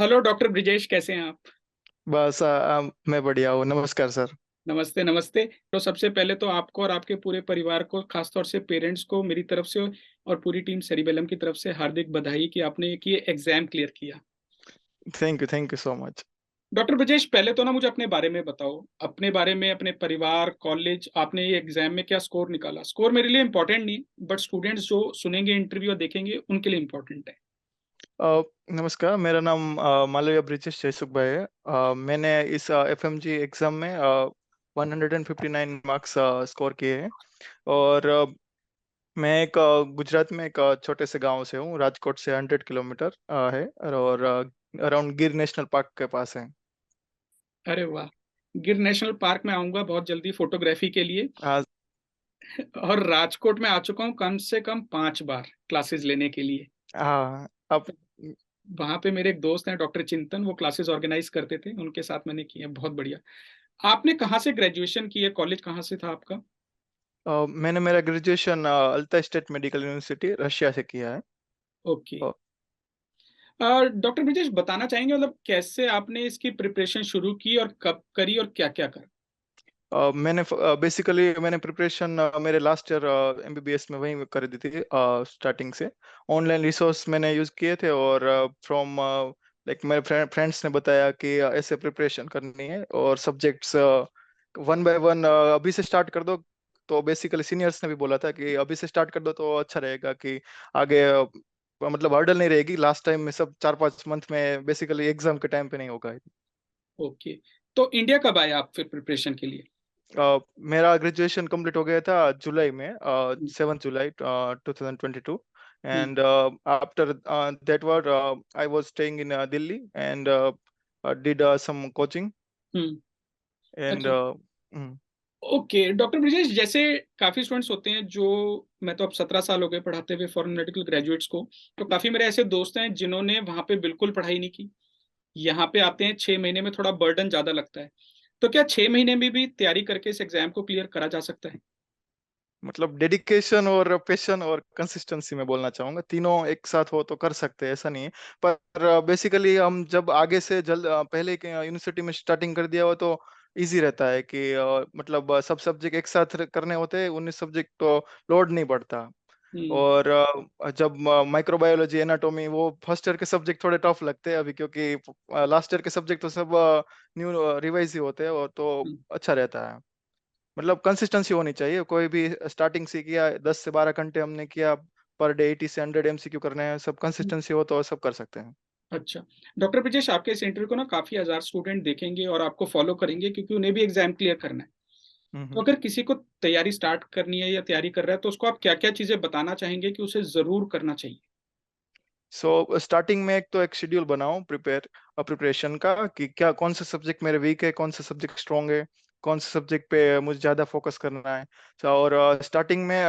Hello doctor Brijesh, कैसे हैं आप? बस मैं बढ़िया हूँ। नमस्कार सर। नमस्ते नमस्ते। तो सबसे पहले तो आपको और आपके पूरे परिवार को, खासतौर से पेरेंट्स को मेरी तरफ से और पूरी टीम सेरिबेलम की तरफ से हार्दिक बधाई कि आपने एक ये एग्जाम क्लियर किया। Thank you so much. Doctor Brijesh, पहले तो ना मुझे अपने बारे में बताओ, अपने बारे में, अपने परिवार, कॉलेज, आपने ये एग्जाम में क्या स्कोर निकाला। स्कोर मेरे लिए इंपॉर्टेंट नहीं, बट स्टूडेंट्स जो सुनेंगे, इंटरव्यू देखेंगे, उनके लिए इंपॉर्टेंट है। नमस्कार, मेरा नाम मालवीय ब्रिजेश जयसुख भाई है। मैंने इस एफएमजी एग्जाम में 159 मार्क्स स्कोर किए हैं। और मैं एक गुजरात में एक छोटे से गांव से हूँ। राजकोट से 100 किलोमीटर है। और अराउंड गिर नेशनल पार्क के पास है। अरे वाह! गिर नेशनल पार्क में आऊंगा बहुत जल्दी फोटोग्राफी के लिए। हाँ। और राजकोट में आ चुका हूँ कम से कम 5 बार क्लासेस लेने के लिए। हाँ। अब वहां पे मेरे एक दोस्त हैं डॉक्टर चिंतन, वो क्लासेस ऑर्गेनाइज करते थे, उनके साथ मैंने किए। बहुत बढ़िया। आपने कहाँ से ग्रेजुएशन की है? कॉलेज कहाँ से था आपका? मैंने मेरा graduation Altai state medical university Russia से किया है। ओके। डॉक्टर ब्रिजेश, बताना चाहेंगे मतलब कैसे आपने इसकी प्रिपरेशन शुरू की और कब करी और क्या क्या करा? मैंने बेसिकली मैंने प्रिपरेशन मेरे लास्ट ईयर एमबीबीएस में वहीं कर दी थी। स्टार्टिंग से ऑनलाइन रिसोर्स मैंने यूज किए थे। और फ्रॉम लाइक मेरे फ्रेंड्स ने बताया कि ऐसे प्रिपरेशन करनी है और सब्जेक्ट्स वन बाय वन अभी से स्टार्ट कर दो। तो बेसिकली सीनियर्स ने भी बोला था कि अभी से स्टार्ट कर दो तो अच्छा रहेगा कि आगे मतलब हर्डल नहीं रहेगी। लास्ट टाइम में सब 4-5 मंथ में बेसिकली एग्जाम के टाइम पे नहीं होगा। ओके। तो इंडिया कब आए आप फिर प्रिपरेशन के लिए? मेरा ग्रेजुएशन कंप्लीट हो गया था जुलाई में, हम्म। 7 जुलाई 2022। हम्म। And after that word I was staying in Delhi and did some coaching hmm. And अच्छा। ओके डॉक्टर ब्रिजेश, जैसे काफी स्टूडेंट्स होते हैं जो, मैं तो अब 17 साल हो गए पढ़ाते हुए फॉरेन मेडिकल ग्रेजुएट्स को, तो काफी मेरे ऐसे दोस्त हैं जिन्होंने वहां पे बिल्कुल पढ़ाई नहीं की। यहाँ पे आते हैं 6 महीने में, थोड़ा बर्डन ज्यादा लगता है। तो क्या 6 महीने में भी तैयारी करके इस एग्जाम को क्लियर करा जा सकता है? मतलब डेडिकेशन और पैशन और कंसिस्टेंसी में बोलना चाहूंगा, तीनों एक साथ हो तो कर सकते हैं, ऐसा नहीं है। पर बेसिकली हम जब आगे से जल्द पहले यूनिवर्सिटी में स्टार्टिंग कर दिया हो तो इजी रहता है कि मतलब सब सब्जेक्ट एक साथ करने होते हैं। 19 सब्जेक्ट तो लोड नहीं पड़ता। हम्म। और जब माइक्रोबायोलॉजी एनाटॉमी वो फर्स्ट ईयर के सब्जेक्ट थोड़े टफ लगते हैं अभी, क्योंकि लास्ट ईयर के सब्जेक्ट तो सब न्यू रिवाइज ही होते हैं और तो हम्म। अच्छा रहता है। मतलब कंसिस्टेंसी होनी चाहिए। कोई भी स्टार्टिंग से किया 10 से 12 घंटे हमने किया पर डे, 80 से 100 MCQ करने हैं, सब हम्म। कंसिस्टेंसी हो तो सब कर सकते हैं। अच्छा। डॉक्टर ब्रिजेश, आपके इस इंटरव्यू को ना काफी हजार स्टूडेंट देखेंगे और आपको फॉलो करेंगे, क्योंकि उन्हें भी एग्जाम क्लियर करना है। तो हम्म। अगर किसी को तैयारी स्टार्ट करनी है या तैयारी कर रहा है, तो उसको आप क्या क्या चीजें बताना चाहेंगे कि उसे जरूर करना चाहिए? सो स्टार्टिंग में एक तो एक शेड्यूल बनाओ प्रिपरेशन का कि क्या कौन सा सब्जेक्ट मेरे वीक है, कौन सा सब्जेक्ट स्ट्रांग है, कौन सा सब्जेक्ट पे मुझे ज्यादा फोकस करना है। और स्टार्टिंग में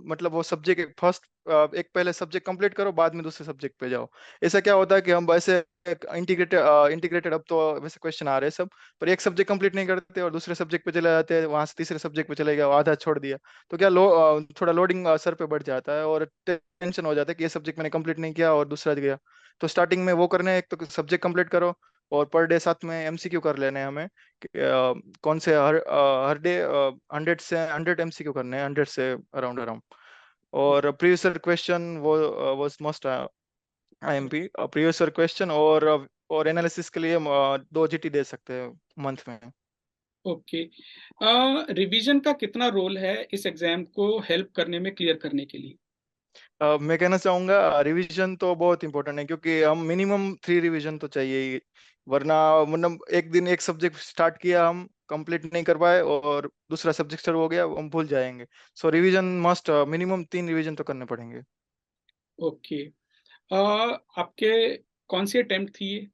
मतलब वो सब्जेक्ट फर्स्ट एक पहले सब्जेक्ट कंप्लीट करो, बाद में दूसरे सब्जेक्ट पे जाओ। ऐसा क्या होता है कि हम वैसे इंटीग्रेटेड अब तो वैसे क्वेश्चन आ रहे हैं सब, पर एक सब्जेक्ट कंप्लीट नहीं करते और दूसरे सब्जेक्ट पे चले जाते हैं, वहां से तीसरे सब्जेक्ट पे चले गए, आधा छोड़ दिया। तो क्या थोड़ा लोडिंग सर पे बढ़ जाता है और टेंशन हो जाता है कि ये सब्जेक्ट मैंने कंप्लीट नहीं किया और दूसरा गया। तो स्टार्टिंग में वो करने हैं, एक तो सब्जेक्ट कंप्लीट करो और पर डे साथ में एमसीक्यू कर लेने हैं हमें कि, कौन से हर डे 100 करने हैं, 100 से अराउंड अराउंड। और प्रीवियस क्वेश्चन वो was must IMP previous question. और एनालिसिस के लिए हम 2 GT दे सकते हैं मंथ में। ओके। रिवीजन का कितना रोल है इस एग्जाम को हेल्प करने में, क्लियर करने के लिए? मैं कहना चाहूंगा रिवीजन तो बहुत इंपॉर्टेंट है, क्योंकि हम मिनिमम 3 रिवीजन तो चाहिए ही। वरना मतलब एक दिन एक सब्जेक्ट स्टार्ट किया, हम कंप्लीट नहीं कर पाए और दूसरा सब्जेक्ट शुरू हो गया, हम भूल जाएंगे। सो रिवीजन मस्ट, मिनिमम 3 रिवीजन तो करने पड़ेंगे। ओके। आपके कौन सी अटेम्प्ट थी ये?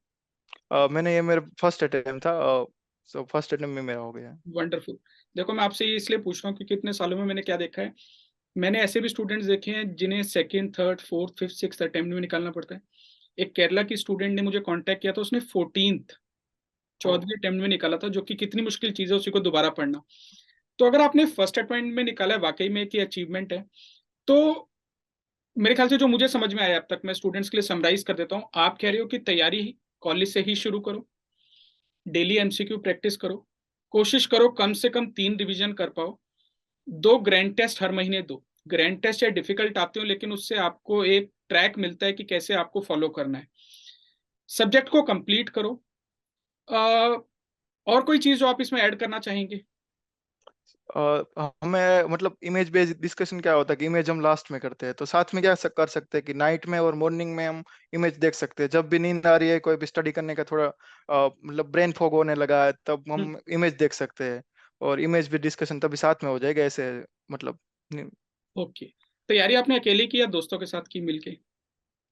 मैंने ये मेरा फर्स्ट अटेम्प्ट था। सो फर्स्ट अटेम्प्ट में मेरा हो गया। वंडरफुल। देखो, मैं आपसे ये इसलिए पूछ रहा हूँ क्योंकि इतने सालों में मैंने क्या देखा है। मैंने ऐसे भी स्टूडेंट्स देखे हैं जिन्हें second, third, fourth, fifth, sixth attempt में निकालना पड़ता है। एक केरला की स्टूडेंट ने मुझे कांटेक्ट किया था, उसने 14th, ओ। 14वीं अटेम्प्ट में निकाला था, जो कि कितनी मुश्किल चीज है उसी को दोबारा पढ़ना। तो अगर आपने फर्स्ट अटेम्प्ट में निकाला है, वाकई में एक अचीवमेंट है। तो मेरे ख्याल से जो मुझे समझ में आया अब तक, मैं स्टूडेंट्स के लिए समराइज कर देता हूँ। आप कह रहे हो कि तैयारी कॉलेज से ही शुरू करो, डेली एमसीक्यू प्रैक्टिस करो, कोशिश करो कम से कम 3 रिवीजन कर पाओ, 2 ग्रैंड टेस्ट हर महीने दो। ग्रैंड टेस्ट चाहे डिफिकल्ट आते हो, लेकिन उससे आपको एक ट्रैक मिलता है कि कैसे आपको फॉलो करना है। सब्जेक्ट को कंप्लीट करो। और कोई चीज जो आप इसमें ऐड करना चाहेंगे? हमें मतलब इमेज बेस्ड डिस्कशन क्या होता है कि इमेज हम लास्ट में करते हैं, तो साथ में क्या कर सकते हैं कि नाइट में और मॉर्निंग में हम इमेज देख सकते हैं। जब भी नींद आ रही है, कोई भी स्टडी करने का थोड़ा मतलब ब्रेन फॉग होने लगा है, तब हम इमेज देख सकते हैं और इमेज भी डिस्कशन तभी साथ में हो जाएगा ऐसे। मतलब ओके। तैयारी आपने अकेले की या दोस्तों के साथ की मिलके?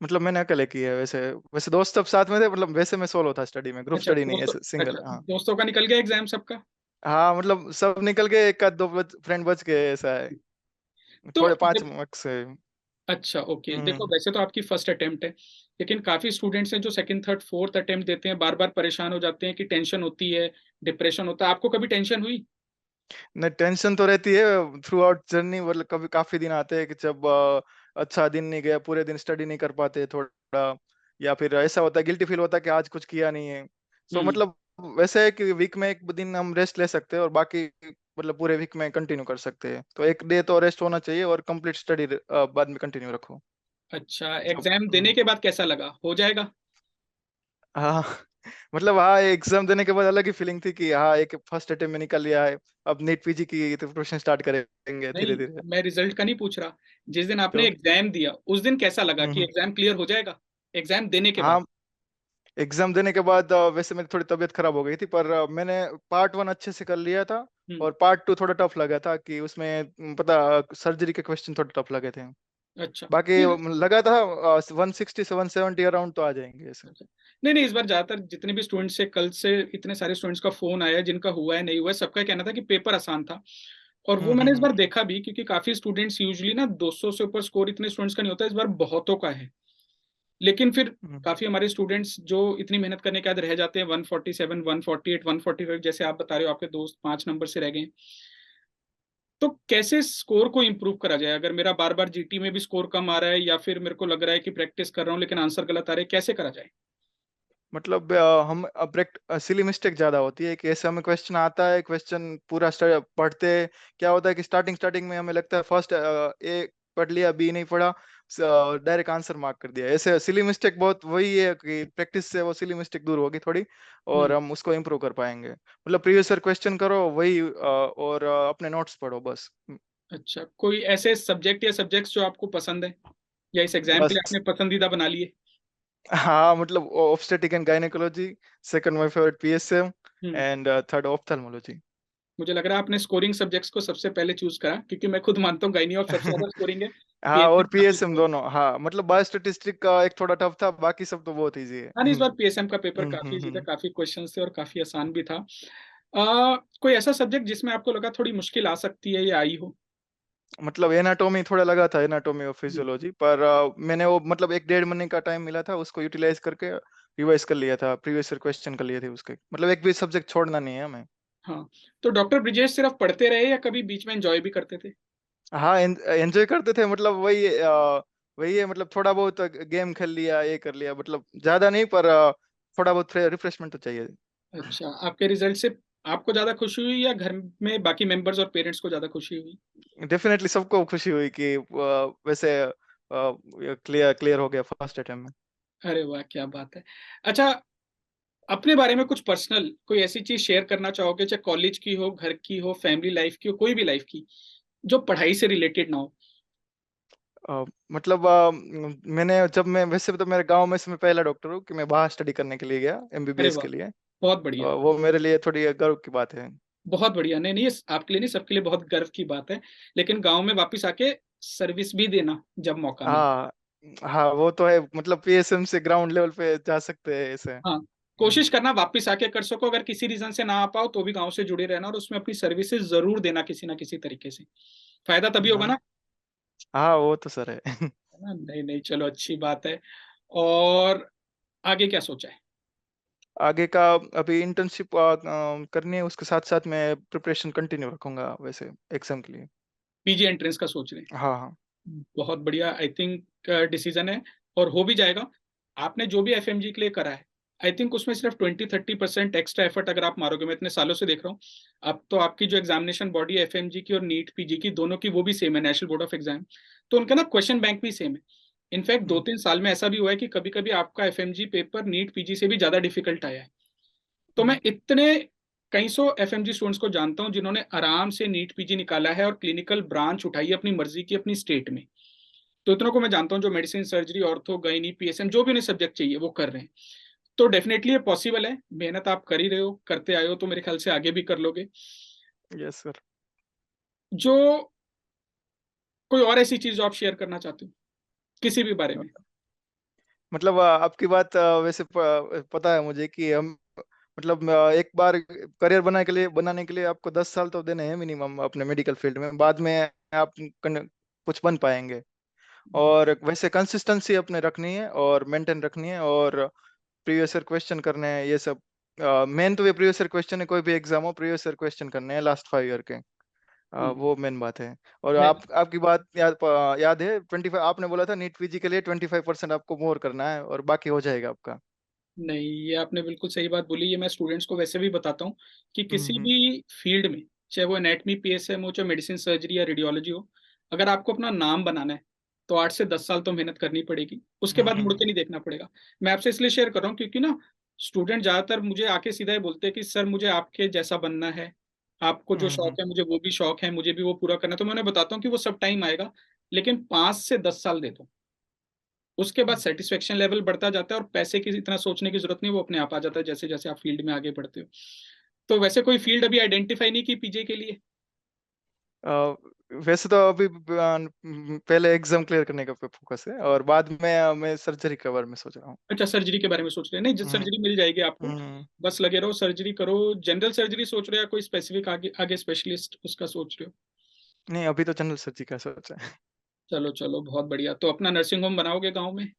मतलब मैंने अकेले की है वैसे। वैसे दोस्त सब साथ में थे, मतलब वैसे मैं सोलो था स्टडी में, ग्रुप अच्छा स्टडी नहीं दोस्तों। ऐसे सिंगल। अच्छा, हाँ दोस्तों का निकल गया एग्जाम सबका? हाँ, मतलब सब निकल गए, एक आध दो फ्रेंड बच गए ऐसा है। तो थोड़े 5 मार्क्स है। अच्छा ओके, देखो हम्म। वैसे तो आपकी फर्स्ट अटेम्प्ट है, लेकिन काफी स्टूडेंट्स हैं जो सेकंड थर्ड फोर्थ अटेम्प्ट देते हैं, बार बार परेशान हो जाते हैं कि टेंशन होती है, डिप्रेशन होता है। आपको कभी टेंशन हुई? नहीं, टेंशन तो रहती है थ्रू आउट जर्नी। मतलब कभी काफी दिन आते हैं कि जब अच्छा दिन नहीं गया, पूरे दिन स्टडी नहीं कर पाते थोड़ा, या फिर ऐसा होता है गिल्टी फील होता है कि आज कुछ किया नहीं है। सो हम्म। मतलब वैसे है कि वीक में एक दिन हम रेस्ट ले सकते हैं और बाकी मतलब पूरे वीक में कंटिन्यू कर सकते हैं। तो एक डे तो रेस्ट होना चाहिए और कंप्लीट स्टडी बाद में कंटिन्यू रखो। अच्छा, जब एग्जाम देने के बाद कैसा लगा, हो जाएगा? हाँ मतलब हाँ, एग्जाम देने के बाद अलग ही फीलिंग थी कि हाँ एक फर्स्ट अटेम्प्ट में निकल लिया है। अब नीट पीजी की प्रिपरेशन स्टार्ट करेंगे नहीं, धीरे धीरे। मैं रिजल्ट का नहीं पूछ रहा। जिस दिन आपने तो एग्जाम दिया उस दिन कैसा लगा कि हम्म। एग्जाम क्लियर हो जाएगा, एग्जाम देने के बाद? हाँ, एग्जाम देने के बाद वैसे मेरी थोड़ी तबीयत खराब हो गई थी, पर मैंने पार्ट 1 अच्छे से कर लिया था। हम्म। और पार्ट 2 थोड़ा टफ लगा था कि उसमें पता सर्जरी के क्वेश्चन थोड़े टफ लगे थे। अच्छा। बाकी नहीं। लगा था 160 से 170 अराउंड तो आ जाएंगे ऐसे। अच्छा। नहीं नहीं, इस बार ज्यादातर जितने भी स्टूडेंट्स से कल से इतने सारे स्टूडेंट्स का फोन आया है, जिनका हुआ है नहीं हुआ है, सबका कहना था कि पेपर आसान था। और वो मैंने इस बार हम्म। देखा भी, क्योंकि काफी स्टूडेंट्स यूजुअली ना 200 से ऊपर स्कोर इतने स्टूडेंट्स का नहीं होता, इस बार बहुतों का है। लेकिन फिर हम्म। काफी हमारे स्टूडेंट्स जो इतनी मेहनत करने के बाद रह जाते हैं 147, 148, 145, जैसे आप बता रहे हो आपके दोस्त 5 नंबर से रह गए हैं। तो कैसे स्कोर को इम्प्रूव करा जाए? अगर मेरा बार बार जीटी में भी स्कोर कम आ रहा है, या फिर मेरे को लग रहा है कि प्रैक्टिस कर रहा हूँ लेकिन आंसर गलत आ रहे हैं, कैसे करा जाए? मतलब हम सिली मिस्टेक ज्यादा होती है कि ऐसे हमें क्वेश्चन आता है, क्वेश्चन पूरा पढ़ते क्या होता है कि स्टार्टिंग स्टार्टिंग में हमें लगता है फर्स्ट ए पढ़ लिया, बी नहीं पढ़ा, डायरेक्ट आंसर मार्क कर दिया। ऐसे सिली मिस्टेक बहुत वही है कि प्रैक्टिस से वो सिली मिस्टेक दूर होगी थोड़ी और हम्म। हम उसको इम्प्रूव कर पाएंगे। मतलब प्रीवियस ईयर क्वेश्चन करो वही और अपने नोट्स पढ़ो बस। अच्छा, कोई ऐसे सब्जेक्ट या सब्जेक्ट्स जो आपको पसंद है, या इस एग्जाम के लिए बस आपने पसंदीदा बना लिए? हाँ, मतलब obstetric and gynaecology, second my favourite PSM, hmm. And third ophthalmology. मुझे लग रहा है आपने स्कोरिंग सब्जेक्ट्स को सबसे पहले चूज करा, क्योंकि मैं खुद मानता हूँ गाइनी ऑफ सबसे ज्यादा स्कोरिंग है। हाँ, पीएसएम और काफी पीएसएम स्कोर। दोनों। हाँ मतलब बायोस्टैटिस्टिक का एक थोड़ा टफ था, बाकी सब तो बहुत इजी है। हाँ नहीं, इस बार पीएसएम का पेपर हम्म, काफी इजी था, हम्म। काफी क्वेश्चंस थे और काफी आसान भी था। कोई ऐसा सब्जेक्ट जिसमें आपको लगा थोड़ी मुश्किल आ सकती है या आई हो? मतलब एनाटॉमी थोड़ा लगा था, एनाटॉमी और फिजियोलॉजी, पर मैंने वो मतलब एक 1.5 महीने का टाइम मिला था, उसको यूटिलाइज करके रिवाइज कर लिया था, प्रीवियस ईयर क्वेश्चन कर लिए थे उसके। मतलब एक भी सब्जेक्ट छोड़ना नहीं है हमें। हाँ। तो डॉक्टर ब्रिजेश सिर्फ पढ़ते रहे या कभी बीच में एंजॉय भी करते थे? हाँ, एंजॉय करते थे। मतलब वही है, मतलब थोड़ा बहुत गेम खेल लिया, ये कर लिया, मतलब ज्यादा नहीं, पर थोड़ा बहुत रिफ्रेशमेंट तो चाहिए। अच्छा, आपके रिजल्ट से आपको ज्यादा खुशी हुई या घर में बाकी मेंबर्स और पेरेंट्स को ज्यादा खुशी हुई? डेफिनेटली सबको खुशी हुई कि वैसे क्लियर क्लियर हो गया फर्स्ट अटेम्प्ट में। अरे वाह, क्या बात है। अच्छा, अपने बारे में कुछ पर्सनल कोई ऐसी चीज शेयर करना चाहोगे, चाहे कॉलेज की हो, घर की हो, फैमिली लाइफ की हो, कोई भी लाइफ की, जो पढ़ाई से रिलेटेड ना हो? मतलब मैंने जब मैं वैसे तो मेरे गांव में से मैं पहला डॉक्टर हूँ कि मैं बाहर स्टडी करने के लिए गया, अरे एमबीबीएस वाह, के लिए। बहुत बढ़िया। वो मेरे लिए थोड़ी गर्व की बात है। बहुत बढ़िया। नहीं नहीं, ये आपके लिए नहीं, सबके लिए बहुत गर्व की बात है। लेकिन गांव में वापस आके सर्विस भी देना जब मौका मिले। हाँ हाँ, वो तो है। मतलब पीएसएम से ग्राउंड लेवल पे जा सकते हैं ऐसे। हाँ, कोशिश करना वापस आके कर सको, अगर किसी रीजन से ना आ पाओ तो भी गांव से जुड़े रहना और उसमें अपनी सर्विसेज जरूर देना किसी ना किसी तरीके से। फायदा तभी होगा हाँ ना। हाँ, वो तो सर है। है ना? नहीं नहीं, चलो अच्छी बात है। और आगे क्या सोचा है? आगे का अभी इंटर्नशिप करनी है, उसके साथ साथ मैं प्रिपरेशन कंटिन्यू रखूंगा वैसे एग्जाम के लिए। पीजी एंट्रेंस का सोच रहे हाँ हाँ। हैं? बहुत बढ़िया, आई थिंक डिसीजन है और हो भी जाएगा। आपने जो भी एफएमजी के लिए करा है, आई थिंक उसमें सिर्फ 20-30% एक्स्ट्रा एफर्ट अगर आप मारोगे, मैं इतने सालों से देख रहा हूँ। अब तो आपकी जो एग्जामिनेशन बॉडी है एफएमजी की और नीट पीजी की, दोनों की वो भी सेम है, नेशनल बोर्ड ऑफ एग्जाम। तो उनका ना क्वेश्चन बैंक भी सेम है। इनफैक्ट दो हम्म। तीन साल में ऐसा भी हुआ है कि कभी कभी आपका एफएमजी पेपर नीट पीजी से भी ज्यादा डिफिकल्ट आया है। तो मैं हम्म। इतने कई सौ एफएमजी स्टूडेंट्स को जानता हूँ जिन्होंने आराम से नीट पीजी निकाला है और क्लिनिकल ब्रांच उठाई है अपनी मर्जी की अपनी स्टेट में। तो इतनों को मैं जानता हूँ जो medicine, surgery, ortho, gynae, PSM, जो भी उन्हें सब्जेक्ट चाहिए वो कर रहे हैं। तो डेफिनेटली ये पॉसिबल है, मेहनत आप कर ही रहे हो, करते आए हो, तो मेरे ख्याल से आगे भी कर लोगे। Yes sir. जो कोई और ऐसी चीज जो आप शेयर करना चाहते हो किसी भी बारे में? मतलब आपकी बात वैसे पता है मुझे कि हम मतलब एक बार करियर बनाने के लिए आपको 10 साल तो देने हैं मिनिमम अपने मेडिकल फील्ड में, बाद में आप कुछ बन पाएंगे। और वैसे कंसिस्टेंसी अपने रखनी है और मेंटेन रखनी है, और प्रीवियस ईयर क्वेश्चन करने हैं ये सब। मेन तो ये प्रीवियस ईयर क्वेश्चन है, कोई भी एग्जाम हो प्रीवियस ईयर क्वेश्चन करने हैं लास्ट 5 ईयर के। हम्म, वो मेन बात है। और मैं आपकी बात याद है 25 आपने बोला था नीट पीजी के लिए 25% आपको मोर करना है और बाकी हो जाएगा आपका। नहीं, ये आपने बिल्कुल सही बात बोली। ये मैं स्टूडेंट्स को वैसे भी बताता हूँ कि किसी हम्म। भी फील्ड में, चाहे वो एनेटमी पीएसएम हो, चाहे मेडिसिन, सर्जरी या रेडियोलॉजी हो, अगर आपको अपना नाम बनाना है तो 8 से 10 साल तो मेहनत करनी पड़ेगी, उसके बाद मुड़ हम्म। के नहीं देखना पड़ेगा। मैं आपसे इसलिए शेयर कर रहा हूँ क्योंकि ना स्टूडेंट ज्यादातर मुझे आके सीधा ही बोलते हैं कि सर मुझे आपके जैसा बनना है, आपको जो हम्म। शौक है मुझे वो भी शौक है, मुझे भी वो पूरा करना है। तो मैं उन्हें बताता हूँ कि वो सब टाइम आएगा, लेकिन 5 से 10 साल दे दो, उसके बाद सेटिस्फेक्शन लेवल बढ़ता जाता है और पैसे की इतना सोचने की जरूरत नहीं, वो अपने आप आ जाता है जैसे जैसे आप फील्ड में आगे बढ़ते हो। तो वैसे कोई फील्ड अभी आइडेंटिफाई नहीं की पीजे के लिए? अ, वैसे तो अभी पहले एग्जाम क्लियर करने का पे फोकस है, और बाद में मैं सर्जरी के बारे में सोच रहा हूँ। अच्छा, सर्जरी के बारे में सोच रहे हैं? नहीं, जिस हम्म। सर्जरी मिल जाएगी आपको, हम्म। बस लगे रहो, सर्जरी करो। जनरल सर्जरी सोच रहे हो या कोई स्पेसिफिक आगे आगे स्पेशलिस्ट उसका सोच रहे हो? नहीं, अभी तो जनरल सर्जरी का सोचा है। चलो चलो, बहुत बढ़िया। तो अपना नर्सिंग होम बनाओगे गाँव में?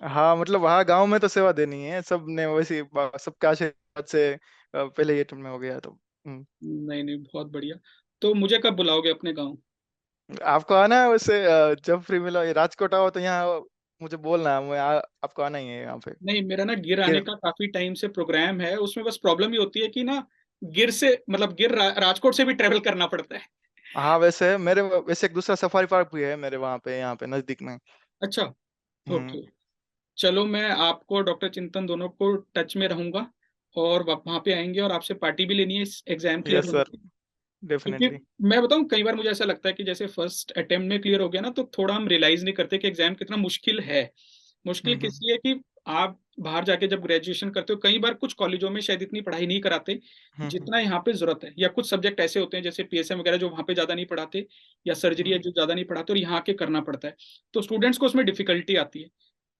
हाँ मतलब वहाँ गांव में तो सेवा देनी है, सब ने वैसे सबके आशीर्वाद से पहले ये टर्म में हो गया तो। नहीं नहीं, बहुत बढ़िया। तो मुझे कब बुलाओगे अपने गाँव? आपको आना है वैसे, जब फ्री मिलो ये राजकोट आओ तो यहाँ मुझे बोलना है, आपको आना ही है यहाँ पे। नहीं, मेरा ना गिर आने ये का काफी टाइम से प्रोग्राम है, उसमें बस प्रॉब्लम ये होती है कि ना गिर से मतलब राजकोट से भी ट्रेवल करना पड़ता है। हाँ वैसे मेरे वैसे एक दूसरा सफारी पार्क भी है मेरे वहाँ पे, यहाँ पे नजदीक में। अच्छा, हम्म। ओके। चलो, मैं आपको और डॉक्टर चिंतन दोनों को टच में रहूंगा, और वहां पे आएंगे और आपसे पार्टी भी लेनी है इस एग्जाम क्लियर यस होने सर, की। क्योंकि डेफिनेटली। मैं बताऊं, कई बार मुझे ऐसा लगता है कि जैसे फर्स्ट अटेम्प्ट में क्लियर हो गया ना तो थोड़ा हम रियलाइज नहीं करते कि एग्जाम कितना मुश्किल है। मुश्किल हम्म। किस लिए कि आप बाहर जाके जब ग्रेजुएशन करते हो, कई बार कुछ कॉलेजों में शायद इतनी पढ़ाई नहीं कराते हम्म। जितना यहाँ पे जरूरत है, या कुछ सब्जेक्ट ऐसे होते हैं जैसे पीएसएम वगैरह जो वहाँ पे ज्यादा नहीं पढ़ाते, या सर्जरी है हम्म। जो ज्यादा नहीं पढ़ाते, और यहाँ के करना पड़ता है। तो स्टूडेंट्स को उसमें डिफिकल्टी आती है।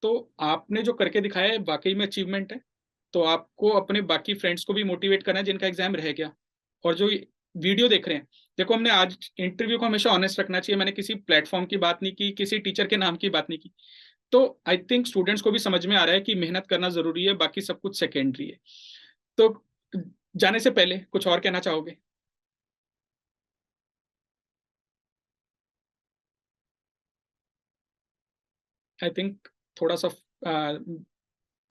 तो आपने जो करके दिखाया है वाकई में अचीवमेंट है। तो आपको अपने बाकी फ्रेंड्स को भी मोटिवेट करना है जिनका एग्जाम रह गया, और जो वीडियो देख रहे हैं। देखो, हमने आज इंटरव्यू को हमेशा ऑनेस्ट रखना चाहिए, मैंने किसी प्लेटफॉर्म की बात नहीं की, किसी टीचर के नाम की बात नहीं की। तो आई थिंक स्टूडेंट्स को भी समझ में आ रहा है कि मेहनत करना जरूरी है, बाकी सब कुछ सेकेंडरी है। तो जाने से पहले कुछ और कहना चाहोगे? आई थिंक थोड़ा सा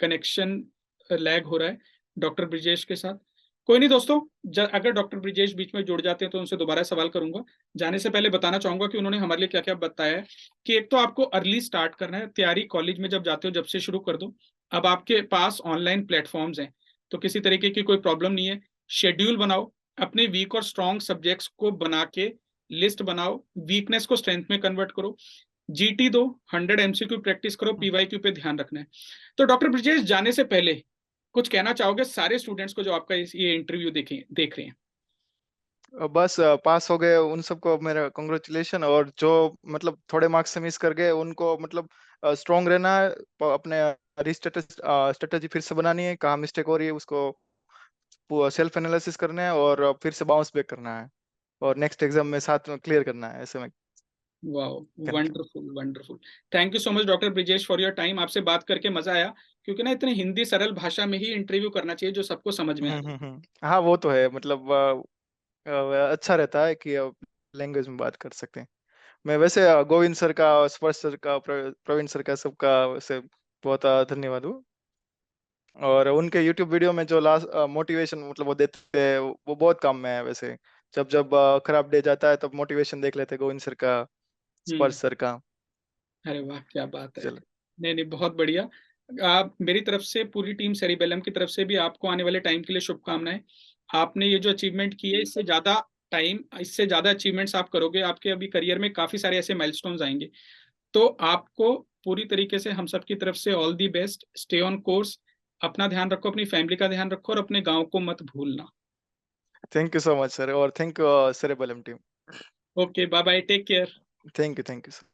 कनेक्शन लैग हो रहा है डॉक्टर ब्रिजेश के साथ। कोई नहीं दोस्तों, अगर डॉक्टर ब्रिजेश बीच में जुड़ जाते हैं तो उनसे दोबारा सवाल करूंगा। जाने से पहले बताना चाहूंगा कि उन्होंने हमारे लिए क्या क्या बताया है। कि एक तो आपको अर्ली स्टार्ट करना है तैयारी, कॉलेज में जब जाते हो जब से शुरू कर दो। अब आपके पास ऑनलाइन प्लेटफॉर्म्स हैं, तो किसी तरीके की कोई प्रॉब्लम नहीं है। शेड्यूल बनाओ, अपने वीक और स्ट्रॉन्ग सब्जेक्ट्स को बना के लिस्ट बनाओ, वीकनेस को स्ट्रेंथ में कन्वर्ट करो। जीटी दो, 100 एमसीक्यू प्रैक्टिस करो, पीवाईक्यू पे ध्यान रखना है। तो डॉक्टर ब्रिजेश, जाने से पहले कुछ कहना चाहोगे सारे स्टूडेंट्स को जो आपका ये इंटरव्यू देख रहे हैं? बस पास हो गए उन सबको मेरा कॉन्ग्रेचुलेशन, और जो मतलब थोड़े मार्क्स से मिस कर गए उनको मतलब स्ट्रांग रहना है, अपने स्ट्रेटेजी फिर से बनानी है, कहाँ मिस्टेक हो रही है उसको सेल्फ एनालिसिस करना है, और फिर से बाउंस बैक करना है, और नेक्स्ट एग्जाम में साथ में क्लियर करना है, ऐसे मैं वाह, कहना चाहूँ। Wonderful wonderful. Thank you so much doctor Brijesh for your time. आपसे बात करके मजा आया, क्योंकि ना इतने हिंदी सरल भाषा में ही इंटरव्यू करना चाहिए जो सबको समझ में आ जाए। हाँ वो तो है, मतलब अच्छा रहता है कि लैंग्वेज में बात कर सकते हैं। मैं वैसे गोविंद सर का, स्पर्श सर का, प्रवीण सर का, सबका वैसे बहुत धन्यवाद हूँ। और उनके यूट्यूब वीडियो में जो लास्ट मोटिवेशन मतलब वो देते हैं वो बहुत कम है वैसे। जब जब खराब डे जाता है तब मोटिवेशन देख लेते हैं गोविंद सर का, स्पर्श हम्म। सर का। अरे वाह, क्या बात है। चल। नहीं नहीं, बहुत बढ़िया। आप, मेरी तरफ से, पूरी टीम सेरिबेलम की तरफ से भी आपको आने वाले टाइम के लिए शुभकामनाएं। आपने ये जो अचीवमेंट की है, इससे ज्यादा टाइम, इससे ज्यादा अचीवमेंट्स आप करोगे, आपके अभी करियर में काफी सारे ऐसे माइलस्टोन्स आएंगे। तो आपको पूरी तरीके से हम सब की तरफ से all the best, stay on course. अपना ध्यान रखो, अपनी फैमिली का ध्यान रखो, और अपने गांव को मत भूलना। Thank you so much sir, और thank you cerebellum team. Okay, bye bye, take care. Thank you sir.